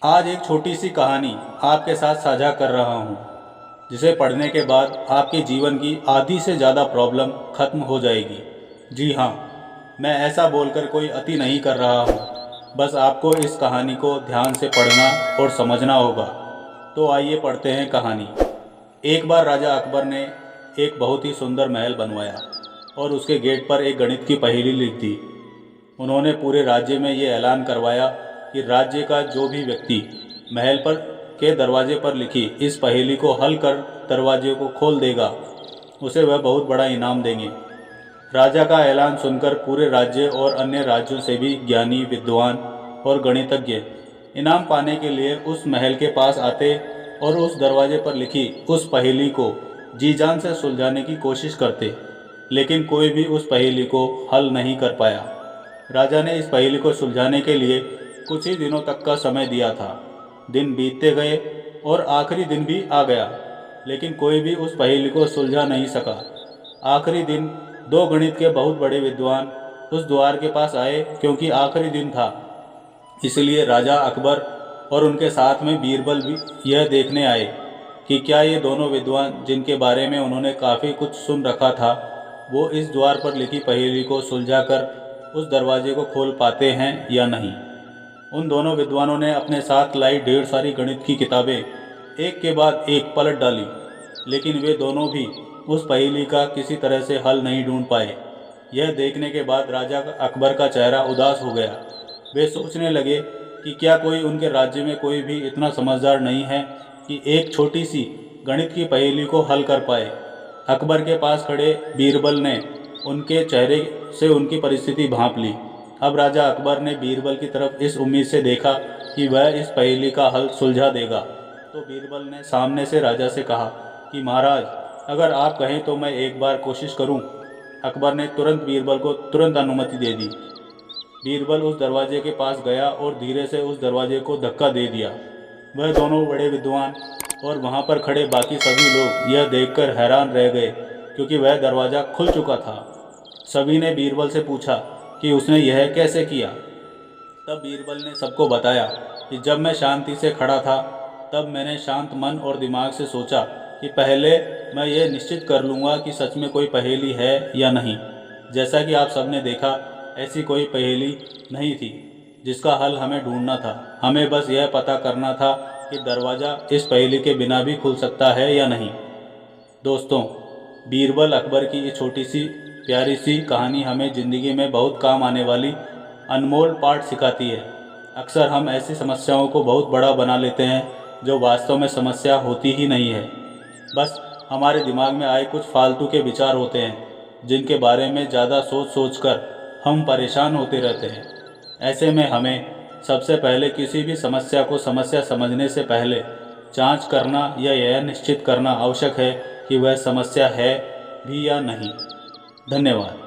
आज एक छोटी सी कहानी आपके साथ साझा कर रहा हूँ, जिसे पढ़ने के बाद आपके जीवन की आधी से ज़्यादा प्रॉब्लम खत्म हो जाएगी। जी हाँ, मैं ऐसा बोलकर कोई अति नहीं कर रहा हूँ। बस आपको इस कहानी को ध्यान से पढ़ना और समझना होगा। तो आइए पढ़ते हैं कहानी। एक बार राजा अकबर ने एक बहुत ही सुंदर महल बनवाया और उसके गेट पर एक गणित की पहेली लिख दी। उन्होंने पूरे राज्य में ये ऐलान करवाया कि राज्य का जो भी व्यक्ति महल पर के दरवाजे पर लिखी इस पहेली को हल कर दरवाजे को खोल देगा, उसे वह बहुत बड़ा इनाम देंगे। राजा का ऐलान सुनकर पूरे राज्य और अन्य राज्यों से भी ज्ञानी, विद्वान और गणितज्ञ इनाम पाने के लिए उस महल के पास आते और उस दरवाजे पर लिखी उस पहेली को जी जान से सुलझाने की कोशिश करते, लेकिन कोई भी उस पहेली को हल नहीं कर पाया। राजा ने इस पहेली को सुलझाने के लिए कुछ ही दिनों तक का समय दिया था। दिन बीतते गए और आखिरी दिन भी आ गया, लेकिन कोई भी उस पहेली को सुलझा नहीं सका। आखिरी दिन दो गणित के बहुत बड़े विद्वान उस द्वार के पास आए, क्योंकि आखिरी दिन था। इसलिए राजा अकबर और उनके साथ में बीरबल भी यह देखने आए कि क्या ये दोनों विद्वान, जिनके बारे में उन्होंने काफ़ी कुछ सुन रखा था, वो इस द्वार पर लिखी पहेली को सुलझाकर उस दरवाजे को खोल पाते हैं या नहीं। उन दोनों विद्वानों ने अपने साथ लाई ढेर सारी गणित की किताबें एक के बाद एक पलट डाली, लेकिन वे दोनों भी उस पहेली का किसी तरह से हल नहीं ढूंढ पाए। यह देखने के बाद राजा अकबर का चेहरा उदास हो गया। वे सोचने लगे कि क्या कोई उनके राज्य में कोई भी इतना समझदार नहीं है कि एक छोटी सी गणित की पहेली को हल कर पाए। अकबर के पास खड़े बीरबल ने उनके चेहरे से उनकी परिस्थिति भांप ली। अब राजा अकबर ने बीरबल की तरफ इस उम्मीद से देखा कि वह इस पहेली का हल सुलझा देगा। तो बीरबल ने सामने से राजा से कहा कि महाराज, अगर आप कहें तो मैं एक बार कोशिश करूं। अकबर ने तुरंत बीरबल को तुरंत अनुमति दे दी। बीरबल उस दरवाजे के पास गया और धीरे से उस दरवाजे को धक्का दे दिया। वह दोनों बड़े विद्वान और वहाँ पर खड़े बाकी सभी लोग यह देखकर हैरान रह गए, क्योंकि वह दरवाज़ा खुल चुका था। सभी ने बीरबल से पूछा कि उसने यह कैसे किया। तब बीरबल ने सबको बताया कि जब मैं शांति से खड़ा था, तब मैंने शांत मन और दिमाग से सोचा कि पहले मैं ये निश्चित कर लूँगा कि सच में कोई पहेली है या नहीं। जैसा कि आप सबने देखा, ऐसी कोई पहेली नहीं थी जिसका हल हमें ढूंढना था। हमें बस यह पता करना था कि दरवाज़ा इस पहेली के बिना भी खुल सकता है या नहीं। दोस्तों, बीरबल अकबर की ये छोटी सी प्यारी सी कहानी हमें ज़िंदगी में बहुत काम आने वाली अनमोल पाठ सिखाती है। अक्सर हम ऐसी समस्याओं को बहुत बड़ा बना लेते हैं जो वास्तव में समस्या होती ही नहीं है। बस हमारे दिमाग में आए कुछ फालतू के विचार होते हैं, जिनके बारे में ज़्यादा सोच सोच कर हम परेशान होते रहते हैं। ऐसे में हमें सबसे पहले किसी भी समस्या को समस्या समझने से पहले जांच करना या यह निश्चित करना आवश्यक है कि वह समस्या है भी या नहीं। धन्यवाद।